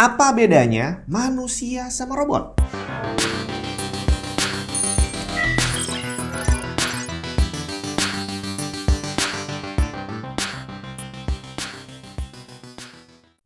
Apa bedanya manusia sama robot?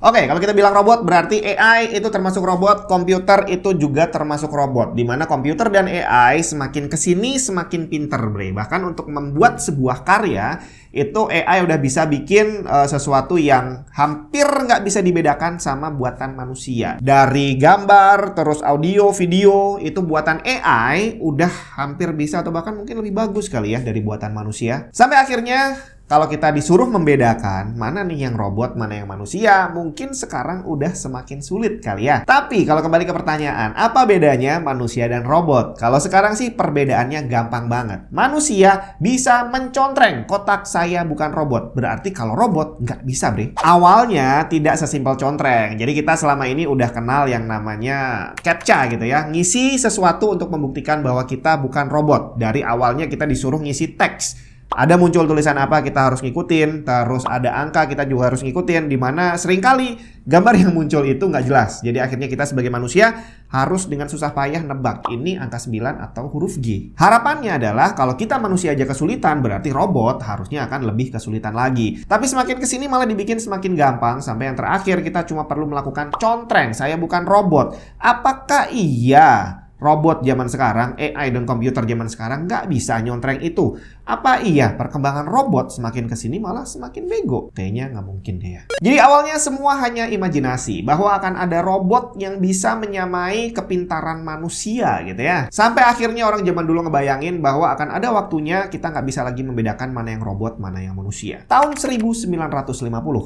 Oke, kalau kita bilang robot berarti AI itu termasuk robot, komputer itu juga termasuk robot. Dimana komputer dan AI semakin kesini semakin pinter, bre. Bahkan untuk membuat sebuah karya, itu AI udah bisa bikin sesuatu yang hampir nggak bisa dibedakan sama buatan manusia. Dari gambar, terus audio, video, itu buatan AI udah hampir bisa atau bahkan mungkin lebih bagus kali ya dari buatan manusia. Sampai akhirnya kalau kita disuruh membedakan mana nih yang robot, mana yang manusia, mungkin sekarang udah semakin sulit kali ya. Tapi kalau kembali ke pertanyaan, apa bedanya manusia dan robot? Kalau sekarang sih perbedaannya gampang banget. Manusia bisa mencontreng kotak saya bukan robot. Berarti kalau robot nggak bisa, bre. Awalnya tidak sesimpel contreng. Jadi kita selama ini udah kenal yang namanya CAPTCHA gitu ya. Ngisi sesuatu untuk membuktikan bahwa kita bukan robot. Dari awalnya kita disuruh ngisi teks. Ada muncul tulisan apa kita harus ngikutin, terus ada angka kita juga harus ngikutin, dimana seringkali gambar yang muncul itu nggak jelas. Jadi akhirnya kita sebagai manusia harus dengan susah payah nebak ini angka 9 atau huruf G. Harapannya adalah kalau kita manusia aja kesulitan, berarti robot harusnya akan lebih kesulitan lagi. Tapi semakin kesini malah dibikin semakin gampang, sampai yang terakhir kita cuma perlu melakukan contreng, saya bukan robot. Apakah iya robot zaman sekarang, AI dan komputer zaman sekarang nggak bisa nyontreng itu? Apa iya perkembangan robot semakin kesini malah semakin bego? Kayaknya nggak mungkin deh ya. Jadi awalnya semua hanya imajinasi bahwa akan ada robot yang bisa menyamai kepintaran manusia gitu ya. Sampai akhirnya orang zaman dulu ngebayangin bahwa akan ada waktunya kita nggak bisa lagi membedakan mana yang robot, mana yang manusia. Tahun 1950,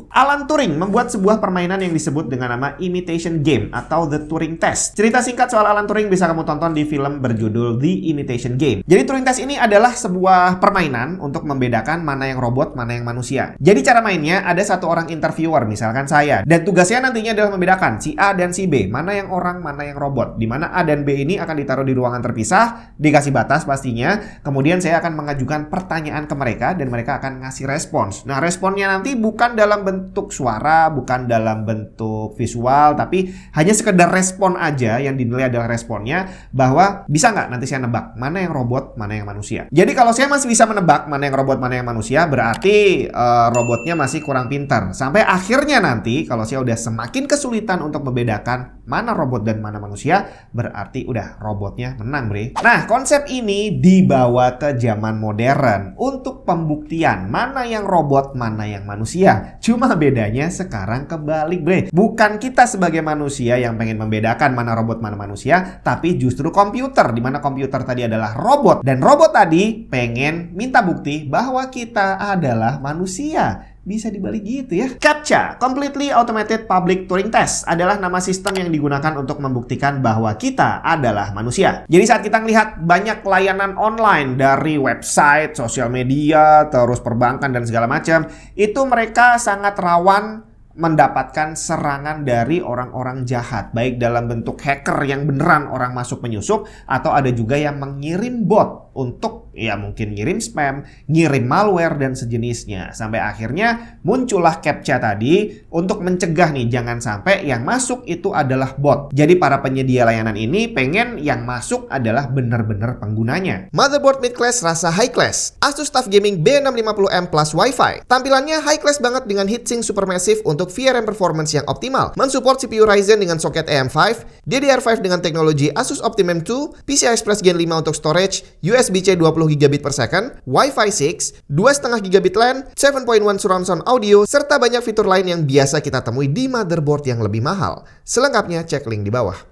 Alan Turing membuat sebuah permainan yang disebut dengan nama Imitation Game atau The Turing Test. Cerita singkat soal Alan Turing bisa kamu tonton di film berjudul The Imitation Game. Jadi Turing Test ini adalah sebuah permainan untuk membedakan mana yang robot, mana yang manusia. Jadi cara mainnya ada satu orang interviewer, misalkan saya, dan tugasnya nantinya adalah membedakan si A dan si B, mana yang orang, mana yang robot. Di mana A dan B ini akan ditaruh di ruangan terpisah, dikasih batas pastinya. Kemudian saya akan mengajukan pertanyaan ke mereka dan mereka akan ngasih respons. Nah, responnya nanti bukan dalam bentuk suara, bukan dalam bentuk visual, tapi hanya sekedar respon aja yang dinilai adalah responnya, bahwa bisa nggak nanti saya nebak mana yang robot, mana yang manusia. Jadi kalau saya masih bisa menebak mana yang robot, mana yang manusia, berarti robotnya masih kurang pintar. Sampai akhirnya nanti kalau saya udah semakin kesulitan untuk membedakan mana robot dan mana manusia, berarti udah robotnya menang, bre. Nah, konsep ini dibawa ke zaman modern untuk pembuktian mana yang robot, mana yang manusia. Cuma bedanya sekarang kebalik, bre. Bukan kita sebagai manusia yang pengen membedakan mana robot, mana manusia, tapi justru komputer, di mana komputer tadi adalah robot, dan robot tadi pengen minta bukti bahwa kita adalah manusia. Bisa dibalik gitu ya. CAPTCHA, Completely Automated Public Turing Test, adalah nama sistem yang digunakan untuk membuktikan bahwa kita adalah manusia. Jadi saat kita melihat banyak layanan online dari website, sosial media, terus perbankan dan segala macam, itu mereka sangat rawan mendapatkan serangan dari orang-orang jahat, baik dalam bentuk hacker yang beneran orang masuk penyusup, atau ada juga yang mengirim bot untuk ya mungkin ngirim spam, ngirim malware dan sejenisnya. Sampai akhirnya muncullah CAPTCHA tadi untuk mencegah nih jangan sampai yang masuk itu adalah bot. Jadi para penyedia layanan ini pengen yang masuk adalah bener-bener penggunanya. Motherboard mid-class rasa high-class, Asus TUF Gaming B650M Plus Wi-Fi. Tampilannya high-class banget dengan heatsink supermassive untuk VRM performance yang optimal. Mensupport CPU Ryzen dengan soket AM5, DDR5 dengan teknologi Asus Optimum 2, PCI Express Gen 5 untuk storage, USB-C 20 GB per second, Wi-Fi 6, 2,5 GB LAN, 7.1 surround sound audio, serta banyak fitur lain yang biasa kita temui di motherboard yang lebih mahal. Selengkapnya cek link di bawah.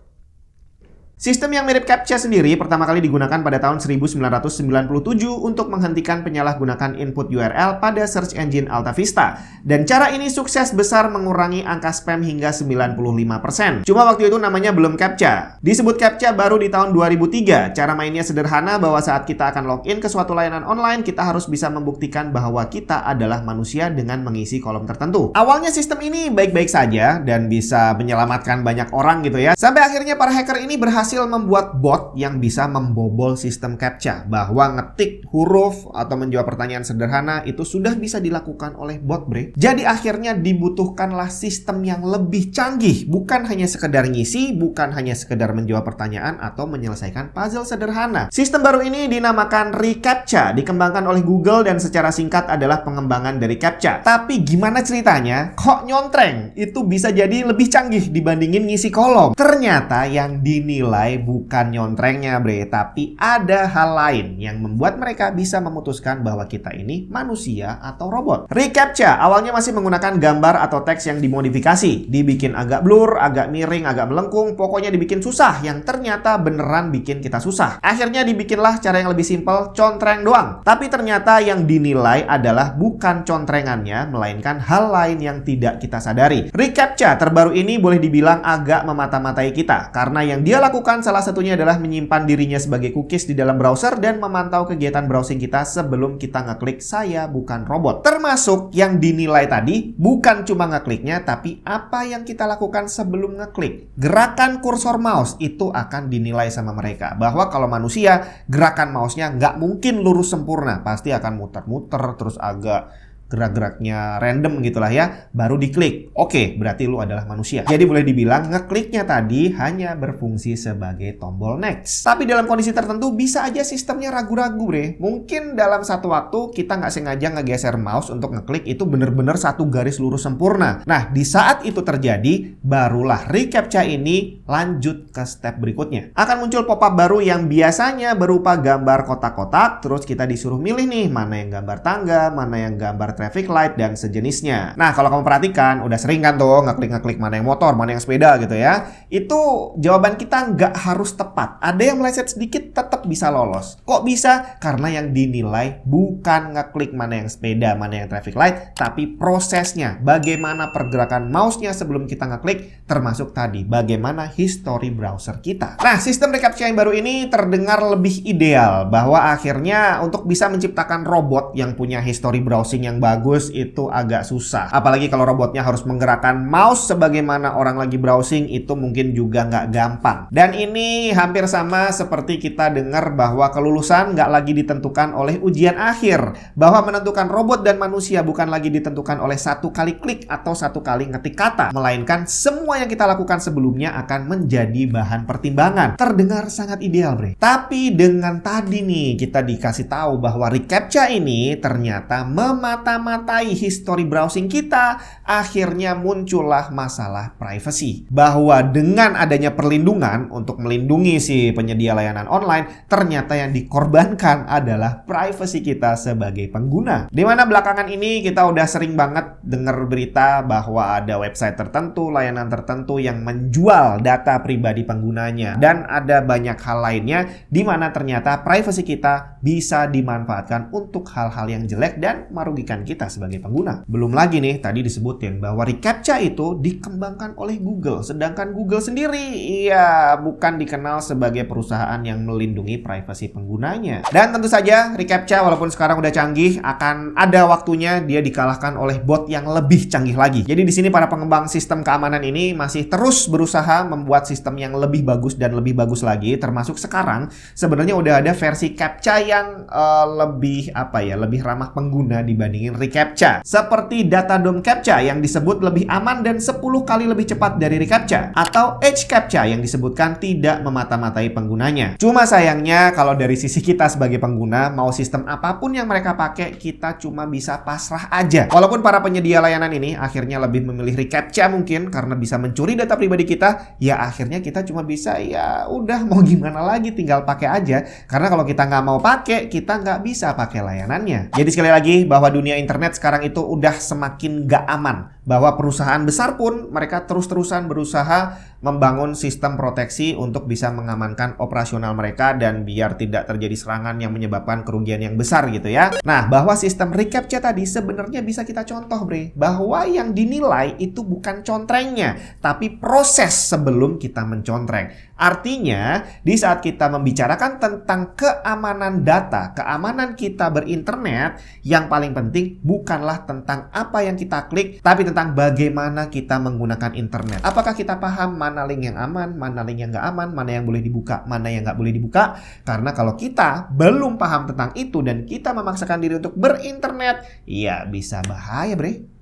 Sistem yang mirip CAPTCHA sendiri pertama kali digunakan pada tahun 1997 untuk menghentikan penyalahgunaan input URL pada search engine AltaVista. Dan cara ini sukses besar mengurangi angka spam hingga 95%. Cuma waktu itu namanya belum CAPTCHA. Disebut CAPTCHA baru di tahun 2003. Cara mainnya sederhana bahwa saat kita akan login ke suatu layanan online, kita harus bisa membuktikan bahwa kita adalah manusia dengan mengisi kolom tertentu. Awalnya sistem ini baik-baik saja dan bisa menyelamatkan banyak orang gitu ya. Sampai akhirnya para hacker ini berhasil berhasil membuat bot yang bisa membobol sistem CAPTCHA, bahwa ngetik huruf atau menjawab pertanyaan sederhana itu sudah bisa dilakukan oleh bot, bre. Jadi akhirnya dibutuhkanlah sistem yang lebih canggih, bukan hanya sekedar ngisi, bukan hanya sekedar menjawab pertanyaan atau menyelesaikan puzzle sederhana. Sistem baru ini dinamakan reCAPTCHA, dikembangkan oleh Google dan secara singkat adalah pengembangan dari CAPTCHA. Tapi gimana ceritanya? Kok nyontreng itu bisa jadi lebih canggih dibandingin ngisi kolom? Ternyata yang dinilai bukan nyontrengnya, bre, tapi ada hal lain yang membuat mereka bisa memutuskan bahwa kita ini manusia atau robot. reCAPTCHA awalnya masih menggunakan gambar atau teks yang dimodifikasi, dibikin agak blur, agak miring, agak melengkung, pokoknya dibikin susah yang ternyata beneran bikin kita susah. Akhirnya dibikinlah cara yang lebih simpel, contreng doang. Tapi ternyata yang dinilai adalah bukan contrengannya, melainkan hal lain yang tidak kita sadari. reCAPTCHA terbaru ini boleh dibilang agak memata-matai kita, karena yang dia lakukan salah satunya adalah menyimpan dirinya sebagai cookies di dalam browser dan memantau kegiatan browsing kita sebelum kita ngeklik saya bukan robot. Termasuk yang dinilai tadi bukan cuma ngekliknya, tapi apa yang kita lakukan sebelum ngeklik. Gerakan kursor mouse itu akan dinilai sama mereka, bahwa kalau manusia gerakan mouse-nya nggak mungkin lurus sempurna, pasti akan muter-muter terus agak gerak-geraknya random gitulah ya, baru diklik. Oke, berarti lu adalah manusia. Jadi boleh dibilang ngekliknya tadi hanya berfungsi sebagai tombol next. Tapi dalam kondisi tertentu bisa aja sistemnya ragu-ragu, bre. Mungkin dalam satu waktu kita nggak sengaja ngegeser mouse untuk ngeklik itu bener-bener satu garis lurus sempurna. Nah, di saat itu terjadi, barulah reCAPTCHA ini lanjut ke step berikutnya. Akan muncul pop-up baru yang biasanya berupa gambar kotak-kotak, terus kita disuruh milih nih, mana yang gambar tangga, mana yang gambar traffic light, dan sejenisnya. Nah, kalau kamu perhatikan, udah sering kan tuh ngeklik-ngeklik mana yang motor, mana yang sepeda gitu ya. Itu jawaban kita nggak harus tepat. Ada yang meleset sedikit tetap bisa lolos. Kok bisa? Karena yang dinilai bukan ngeklik mana yang sepeda, mana yang traffic light, tapi prosesnya. Bagaimana pergerakan mouse-nya sebelum kita ngeklik, termasuk tadi bagaimana history browser kita. Nah, sistem reCAPTCHA yang baru ini terdengar lebih ideal, bahwa akhirnya untuk bisa menciptakan robot yang punya history browsing yang bagus itu agak susah. Apalagi kalau robotnya harus menggerakkan mouse sebagaimana orang lagi browsing, itu mungkin juga nggak gampang. Dan ini hampir sama seperti kita dengar bahwa kelulusan nggak lagi ditentukan oleh ujian akhir. Bahwa menentukan robot dan manusia bukan lagi ditentukan oleh satu kali klik atau satu kali ngetik kata, melainkan semua yang kita lakukan sebelumnya akan menjadi bahan pertimbangan. Terdengar sangat ideal, bre. Tapi dengan tadi nih kita dikasih tahu bahwa reCAPTCHA ini ternyata memata-matai history browsing kita, akhirnya muncullah masalah privacy. Bahwa dengan adanya perlindungan untuk melindungi si penyedia layanan online, ternyata yang dikorbankan adalah privacy kita sebagai pengguna. Dimana belakangan ini kita udah sering banget dengar berita bahwa ada website tertentu, layanan tertentu yang menjual data pribadi penggunanya. Dan ada banyak hal lainnya di mana ternyata privacy kita bisa dimanfaatkan untuk hal-hal yang jelek dan merugikan kita sebagai pengguna. Belum lagi nih tadi disebutin bahwa reCAPTCHA itu dikembangkan oleh Google, sedangkan Google sendiri bukan dikenal sebagai perusahaan yang melindungi privasi penggunanya. Dan tentu saja reCAPTCHA walaupun sekarang udah canggih, akan ada waktunya dia dikalahkan oleh bot yang lebih canggih lagi. Jadi di sini para pengembang sistem keamanan ini masih terus berusaha membuat sistem yang lebih bagus dan lebih bagus lagi, termasuk sekarang sebenarnya udah ada versi CAPTCHA yang lebih ramah pengguna dibandingin reCAPTCHA. Seperti Datadome CAPTCHA yang disebut lebih aman dan 10 kali lebih cepat dari reCAPTCHA, atau Edge CAPTCHA yang disebutkan tidak memata-matai penggunanya. Cuma sayangnya kalau dari sisi kita sebagai pengguna, mau sistem apapun yang mereka pakai, kita cuma bisa pasrah aja. Walaupun para penyedia layanan ini akhirnya lebih memilih reCAPTCHA mungkin karena bisa mencuri data pribadi kita, ya akhirnya kita cuma bisa udah mau gimana lagi, tinggal pakai aja. Karena kalau kita nggak mau pakai, kita nggak bisa pakai layanannya. Jadi sekali lagi bahwa dunia internet sekarang itu udah semakin nggak aman. Bahwa perusahaan besar pun mereka terus-terusan berusaha membangun sistem proteksi untuk bisa mengamankan operasional mereka dan biar tidak terjadi serangan yang menyebabkan kerugian yang besar gitu ya. Nah, bahwa sistem reCAPTCHA tadi sebenarnya bisa kita contoh, bre. Bahwa yang dinilai itu bukan contrengnya, tapi proses sebelum kita mencontreng. Artinya, di saat kita membicarakan tentang keamanan data, keamanan kita berinternet, yang paling penting Bre, bukanlah tentang apa yang kita klik, tapi tentang bagaimana kita menggunakan internet. Apakah kita paham mana link yang aman, mana link yang nggak aman, mana yang boleh dibuka, mana yang nggak boleh dibuka? Karena kalau kita belum paham tentang itu dan kita memaksakan diri untuk berinternet, ya bisa bahaya, Bre.